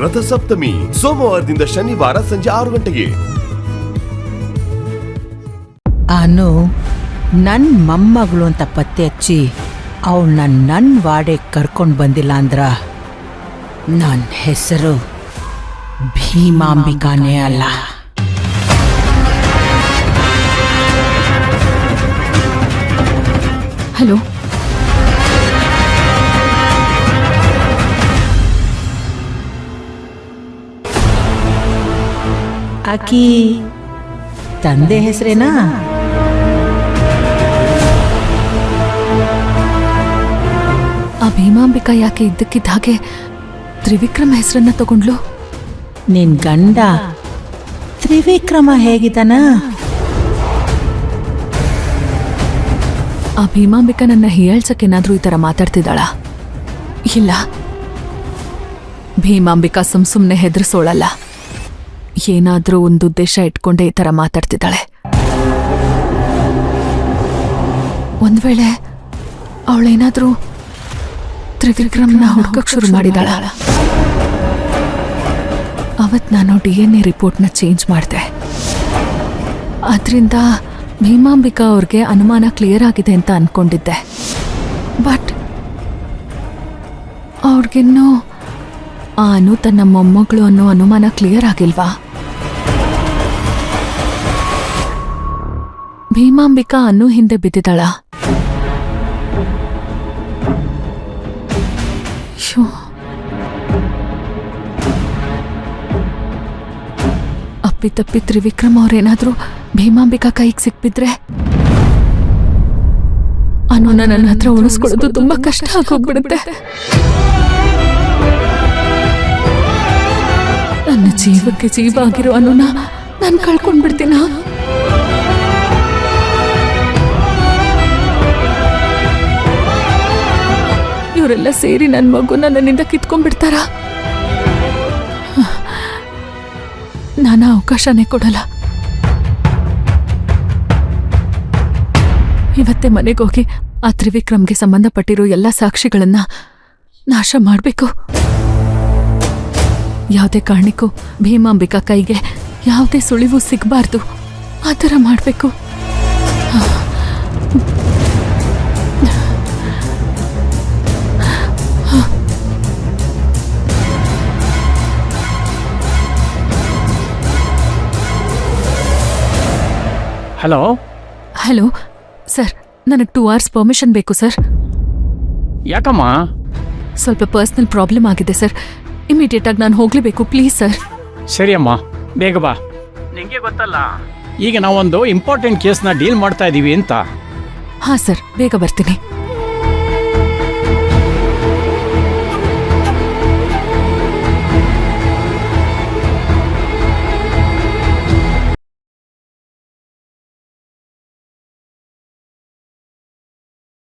ರಥಸಪ್ತಮಿ ಸೋಮವಾರದಿಂದ ಶನಿವಾರ ಸಂಜೆ 6 ಗಂಟೆಗೆ. ಅನು ನನ್ ಮೊಮ್ಮಗಳು ಅಂತ ಪತ್ತೆ ಹಚ್ಚಿ ಅವಳನ್ನ ನನ್ ವಾಡೆಗೆ ಕರ್ಕೊಂಡ್ ಬಂದಿಲ್ಲ ಅಂದ್ರ ನನ್ನ ಹೆಸರು ಭೀಮಾಂಬಿಕಾನೇ ಅಲ್ಲ. ಹಲೋ, ಆಕಿ ತಂದೆ ಹೆಸರೇನಾ? ಆ ಭೀಮಾಂಬಿಕಾ ಯಾಕೆ ಇದ್ದಕ್ಕಿದ್ದ ಹಾಗೆ ತ್ರಿವಿಕ್ರಮ ಹೆಸರನ್ನ ತಗೊಂಡ್ಲು? ನಿನ್ ಗಂಡ ತ್ರಿವಿಕ್ರಮ ಹೇಗಿದ್ದಾನ? ಆ ಭೀಮಾಂಬಿಕಾ ನನ್ನ ಹೀಯಾಳ್ಸಕ್ಕೇನಾದ್ರೂ ಈ ಥರ ಮಾತಾಡ್ತಿದ್ದಾಳ? ಇಲ್ಲ, ಭೀಮಾಂಬಿಕಾ ಸುಮ್ನೆ ಹೆದರ್ಸೋಳಲ್ಲ. ಏನಾದ್ರೂ ಒಂದು ಉದ್ದೇಶ ಇಟ್ಕೊಂಡೆ ಈ ಥರ ಮಾತಾಡ್ತಿದ್ದಾಳೆ. ಒಂದ್ ವೇಳೆ ಅವಳೇನಾದ್ರೂ ತ್ರಿವಿಕ್ರಮ್ನ ಹುಡ್ಕಕ್ ಶುರು ಮಾಡಿದಾಳ. ಅವತ್ ನಾನು DNA ರಿಪೋರ್ಟ್ನ ಚೇಂಜ್ ಮಾಡಿದೆ. ಆದ್ರಿಂದ ಭೀಮಾಂಬಿಕಾ ಅವ್ರಿಗೆ ಅನುಮಾನ ಕ್ಲಿಯರ್ ಆಗಿದೆ ಅಂತ ಅನ್ಕೊಂಡಿದ್ದೆ. ಬಟ್ ಅವ್ರಿಗಿನ್ನೂ ಅನು ತನ್ನ ಮೊಮ್ಮಗಳು ಅನ್ನೋ ಅನುಮಾನ ಕ್ಲಿಯರ್ ಆಗಿಲ್ವಾ? ಭೀಮಾಂಬಿಕಾ ಅನು ಹಿಂದೆ ಬಿದ್ದಿದ್ದಾಳ? ಅಪ್ಪಿತಪ್ಪಿ ತ್ರಿವಿಕ್ರಮ್ ಅವ್ರೇನಾದ್ರೂ ಭೀಮಾಂಬಿಕಾ ಕೈಗೆ ಸಿಕ್ಬಿದ್ರೆ ಅನುನ ನನ್ನ ಹತ್ರ ಉಳಿಸ್ಕೊಳ್ಳೋದು ತುಂಬಾ ಕಷ್ಟ ಆಗೋಗ್ಬಿಡುತ್ತೆ. ನನ್ನ ಜೀವಕ್ಕೆ ಜೀವ ಆಗಿರೋ ಅನುನ ನಾನು ಕಳ್ಕೊಂಡ್ಬಿಡ್ತೀನ? ಇವರೆಲ್ಲ ಸೇರಿ ನನ್ನ ಮಗುನ ನನ್ನಿಂದ ಕಿತ್ಕೊಂಡ್ಬಿಡ್ತಾರ? ನಾನು ಅವಕಾಶನೇ ಕೊಡಲ್ಲ. ಇವತ್ತೇ ಮನೆಗೋಗಿ ಆ ತ್ರಿವಿಕ್ರಮ್ಗೆ ಸಂಬಂಧಪಟ್ಟಿರೋ ಎಲ್ಲ ಸಾಕ್ಷಿಗಳನ್ನ ನಾಶ ಮಾಡಬೇಕು. ಯಾವುದೇ ಕಾರಣಕ್ಕೂ ಭೀಮಾಂಬಿಕಾ ಕೈಗೆ ಯಾವುದೇ ಸುಳಿವು ಸಿಗಬಾರ್ದು. ಆ ಥರ ಮಾಡಬೇಕು. ಹಲೋ ಹಲೋ ಸರ್, ನನಗೆ 2 hours ಪರ್ಮಿಷನ್ ಬೇಕು ಸರ್. ಯಾಕಮ್ಮ? ಸ್ವಲ್ಪ ಪರ್ಸ್ನಲ್ ಪ್ರಾಬ್ಲಮ್ ಆಗಿದೆ ಸರ್. ಇಮಿಡಿಯೇಟ್ ಆಗಿ ನಾನು ಹೋಗ್ಲೇಬೇಕು, ಪ್ಲೀಸ್ ಸರ್. ಸರಿ ಅಮ್ಮ, ಬೇಗ ಬಾ. ನಿಂಗೆ ಗೊತ್ತಲ್ಲ, ಈಗ ನಾವೊಂದು ಇಂಪಾರ್ಟೆಂಟ್ ಕೇಸ್ನ ಡೀಲ್ ಮಾಡ್ತಾ ಇದ್ದೀವಿ ಅಂತ. ಹಾಂ ಸರ್, ಬೇಗ ಬರ್ತೀನಿ.